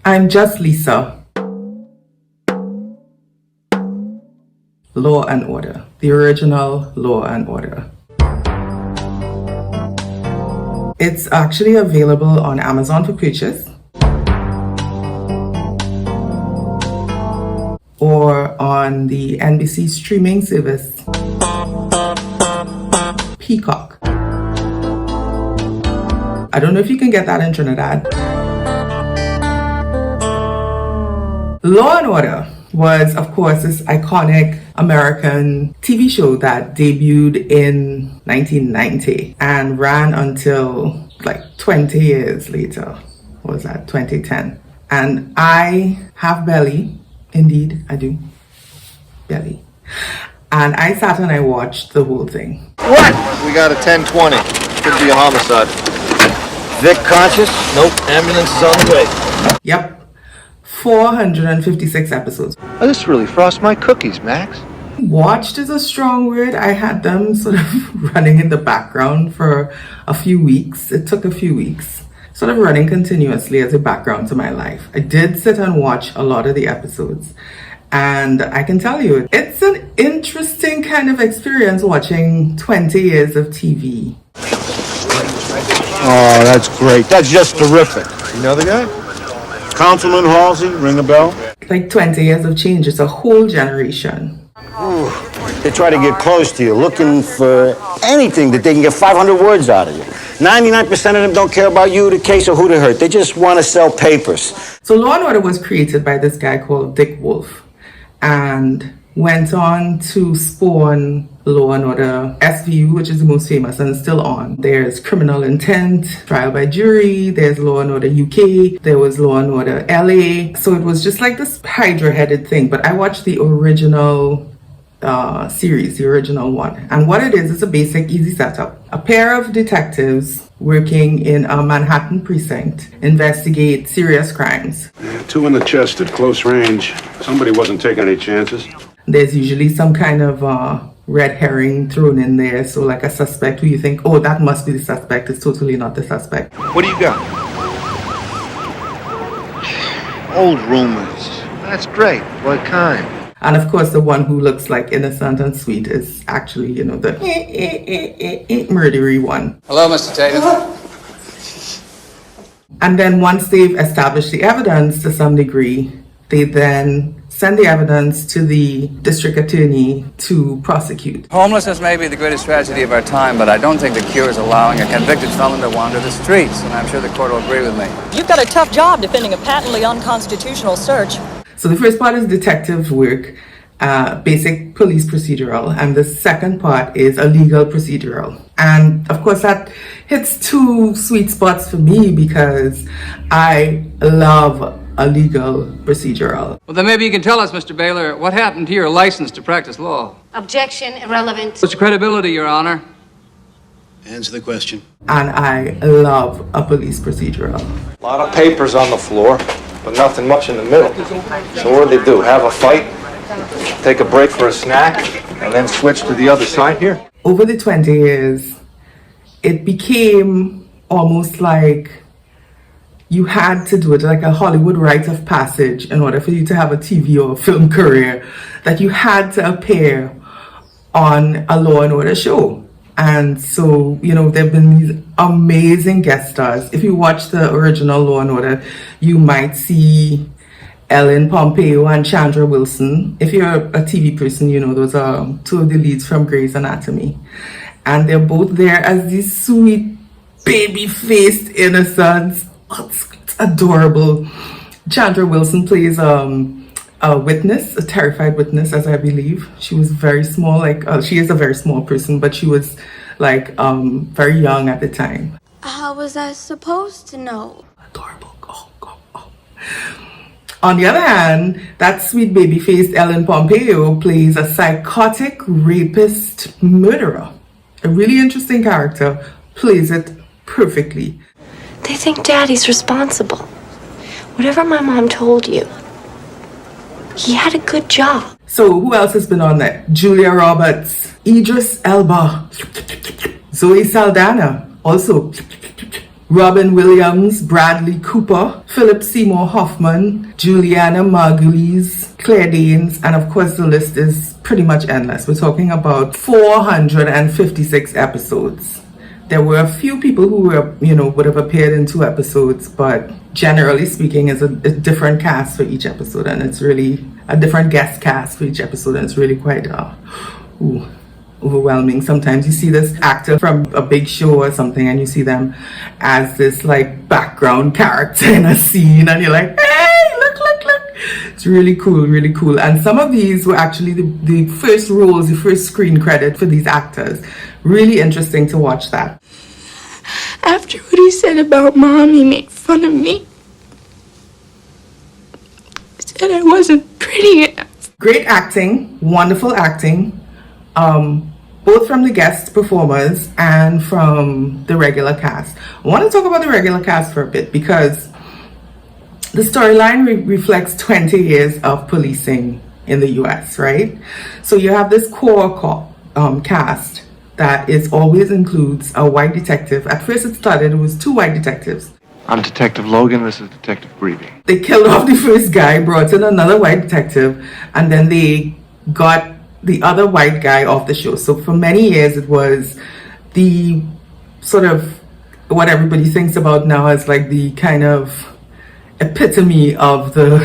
I'm just Lisa. Law and Order, the original Law and Order. It's actually available on Amazon for purchase or on the NBC streaming service Peacock. I don't know if you can get that in Trinidad. Law and Order was, of course, this iconic American TV show that debuted in 1990 and ran until like 20 years later. What was that? 2010. And I have belly. Indeed, I do. Belly. And I sat and I watched the whole thing. What? We got a 1020. Could be a homicide. Vic conscious? Nope. Ambulance is on the way. Yep. 456 episodes. Oh, this really frosts my cookies, Max. Watched is a strong word. I had them sort of running in the background for a few weeks. It took a few weeks. Sort of running continuously as a background to my life. I did sit and watch a lot of the episodes. And I can tell you, it's an interesting kind of experience watching 20 years of TV. Oh, that's great. That's just terrific. You know the guy? Councilman Halsey, ring a bell? Like 20 years of change. It's a whole generation. Ooh, they try to get close to you, looking for anything that they can get 500 words out of you. 99% of them don't care about you, the case, or who they hurt. They just want to sell papers. So Law and Order was created by this guy called Dick Wolf and went on to spawn Law and Order SVU, which is the most famous and still on. There's Criminal Intent, Trial by Jury, there's Law and Order UK, there was Law and Order LA. So it was just like this hydra-headed thing. But I watched the original series, the original one. And what it is a basic, easy setup. A pair of detectives working in a Manhattan precinct investigate serious crimes. Two in the chest at close range. Somebody wasn't taking any chances. There's usually some kind of red herring thrown in there. So like a suspect who you think, oh, that must be the suspect. It's totally not the suspect. What do you got? Old rumors. That's great. What kind? And of course, the one who looks like innocent and sweet is actually, the murdery one. Hello, Mr. Tatum. And then once they've established the evidence to some degree, they then send the evidence to the district attorney to prosecute. Homelessness may be the greatest tragedy of our time, but I don't think the cure is allowing a convicted felon to wander the streets, and I'm sure the court will agree with me. You've got a tough job defending a patently unconstitutional search. So the first part is detective work, basic police procedural, and the second part is a legal procedural. And of course that hits two sweet spots for me because I love a legal procedural. Well, then maybe you can tell us, Mr. Baylor, what happened to your license to practice law? Objection, irrelevant. What's your credibility, Your Honor? Answer the question. And I love a police procedural. A lot of papers on the floor, but nothing much in the middle. So what do? Have a fight? Take a break for a snack? And then switch to the other side here? Over the 20 years, it became almost like you had to do it, like a Hollywood rite of passage in order for you to have a TV or film career, that you had to appear on a Law and Order show. And so, there have been these amazing guest stars. If you watch the original Law and Order, you might see Ellen Pompeo and Chandra Wilson. If you're a TV person, those are two of the leads from Grey's Anatomy. And they're both there as these sweet, baby-faced innocents. It's adorable. Chandra Wilson plays a witness, a terrified witness, as I believe. She was very small, she is a very small person, but she was very young at the time. How was I supposed to know? Adorable. Oh. On the other hand, that sweet baby-faced Ellen Pompeo plays a psychotic rapist murderer. A really interesting character, plays it perfectly. They think Daddy's responsible. Whatever my mom told you, he had a good job. So who else has been on there? Julia Roberts, Idris Elba, Zoe Saldana, also Robin Williams, Bradley Cooper, Philip Seymour Hoffman, Juliana Margulies, Claire Danes, and of course the list is pretty much endless. We're talking about 456 episodes. There were a few people who were, would have appeared in 2 episodes, but generally speaking, it's a different cast for each episode, and it's really a different guest cast for each episode, and it's really quite overwhelming. Sometimes you see this actor from a big show or something, and you see them as this like background character in a scene, and you're like, hey, look. It's really cool. And some of these were actually the first roles, the first screen credit for these actors. Really interesting to watch that. After what he said about Mom, he made fun of me. He said I wasn't pretty enough. Great acting, wonderful acting, both from the guest performers and from the regular cast. I want to talk about the regular cast for a bit because the storyline reflects 20 years of policing in the US, right? So you have this core cast that always includes a white detective. At first it was 2 white detectives. I'm Detective Logan, this is Detective Greavy. They killed off the first guy, brought in another white detective, and then they got the other white guy off the show. So for many years it was the sort of what everybody thinks about now as like the kind of epitome of the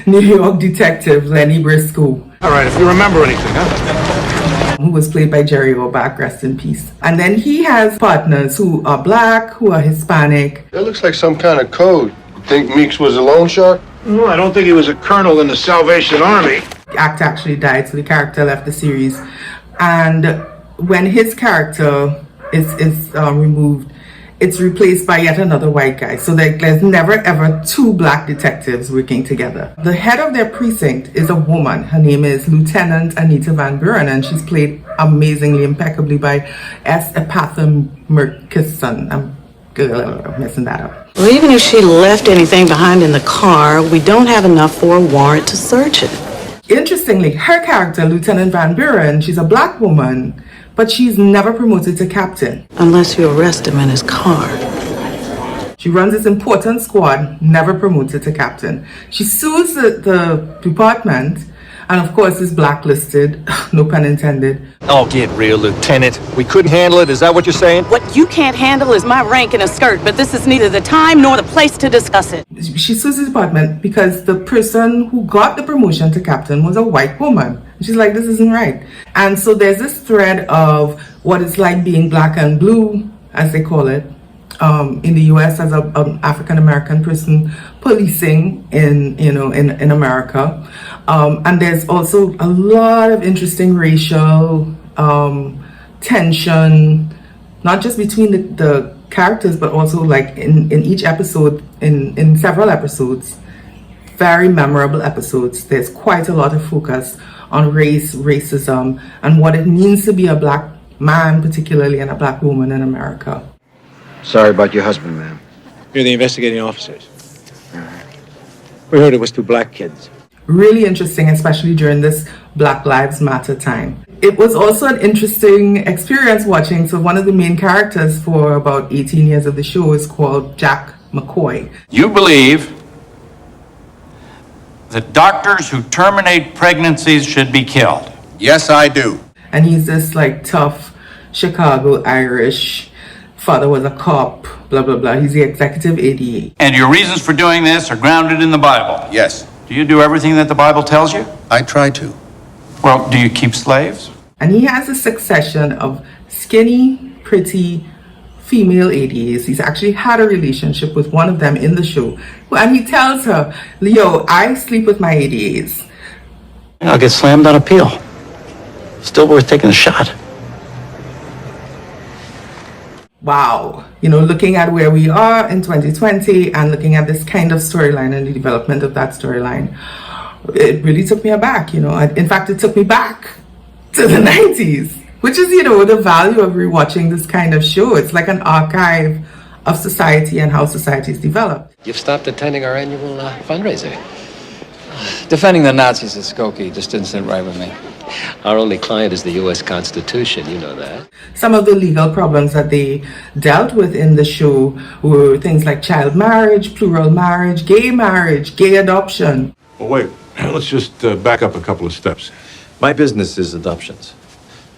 New York detective, Lenny Briscoe. All right, if you remember anything, huh? Who was played by Jerry Orbach, rest in peace. And then he has partners who are black, who are Hispanic. That looks like some kind of code. You think Meeks was a loan shark? No, I don't think he was a colonel in the Salvation Army. The actor actually died, so the character left the series. And when his character is removed, it's replaced by yet another white guy. So there's never ever 2 black detectives working together. The head of their precinct is a woman. Her name is Lieutenant Anita Van Buren, and she's played amazingly, impeccably by S. Epatha Murkison. I'm messing that up. Well, even if she left anything behind in the car, we don't have enough for a warrant to search it. Interestingly, her character, Lieutenant Van Buren, she's a black woman, but she's never promoted to captain. Unless you arrest him in his car. She runs this important squad, never promoted to captain. She sues the department, and of course is blacklisted, no pun intended. Oh, get real, Lieutenant. We couldn't handle it, is that what you're saying? What you can't handle is my rank in a skirt, but this is neither the time nor the place to discuss it. She sues the department because the person who got the promotion to captain was a white woman. She's like, this isn't right. And so there's this thread of what it's like being black and blue, as they call it, in the US as an African-American person policing in America. And there's also a lot of interesting racial tension, not just between the characters, but also like in each episode, in several episodes, very memorable episodes. There's quite a lot of focus on race, racism, and what it means to be a black man, particularly, and a black woman in America. Sorry about your husband, ma'am. You're the investigating officers. We heard it was 2 black kids. Really interesting, especially during this Black Lives Matter time. It was also an interesting experience watching. So one of the main characters for about 18 years of the show is called Jack McCoy. You believe that doctors who terminate pregnancies should be killed? Yes, I do. And he's this like tough Chicago Irish, father was a cop, blah, blah, blah. He's the executive ADA. And your reasons for doing this are grounded in the Bible? Yes. Do you do everything that the Bible tells you? I try to. Well, do you keep slaves? And he has a succession of skinny, pretty female ADAs. He's actually had a relationship with one of them in the show. And he tells her, Leo, I sleep with my ADAs. I'll get slammed on appeal. Still worth taking a shot. Wow. Looking at where we are in 2020 and looking at this kind of storyline and the development of that storyline, it really took me aback. In fact, it took me back to the 90s, which is, the value of rewatching this kind of show. It's like an archive of society and how societies develop. You've stopped attending our annual fundraiser. Defending the Nazis is Skokie. Just didn't sit right with me. Our only client is the U.S. Constitution, you know that. Some of the legal problems that they dealt with in the show were things like child marriage, plural marriage, gay adoption. Well, wait, let's just back up a couple of steps. My business is adoptions.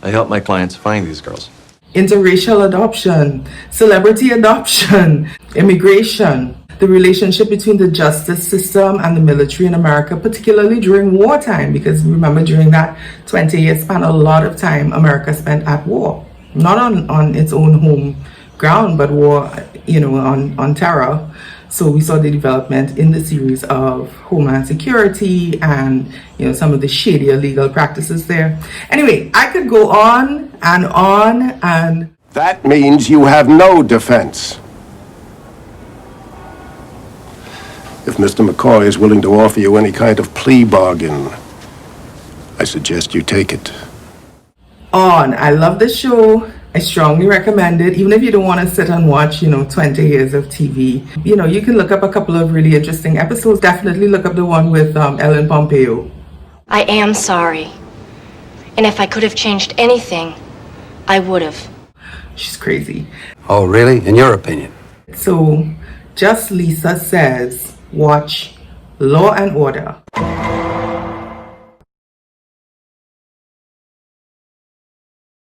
I help my clients find these girls. Interracial adoption, celebrity adoption, immigration, the relationship between the justice system and the military in America, particularly during wartime, because remember during that 20-year span, a lot of time America spent at war, not on its own home ground, but war, on terror. So we saw the development in the series of Homeland Security and, some of the shadier legal practices there. Anyway, I could go on and... That means you have no defense. If Mr. McCoy is willing to offer you any kind of plea bargain, I suggest you take it. I love the show. I strongly recommend it, even if you don't want to sit and watch, 20 years of TV. You can look up a couple of really interesting episodes. Definitely look up the one with Ellen Pompeo. I am sorry. And if I could have changed anything, I would have. She's crazy. Oh, really? In your opinion? So, Just Lisa says, watch Law and Order.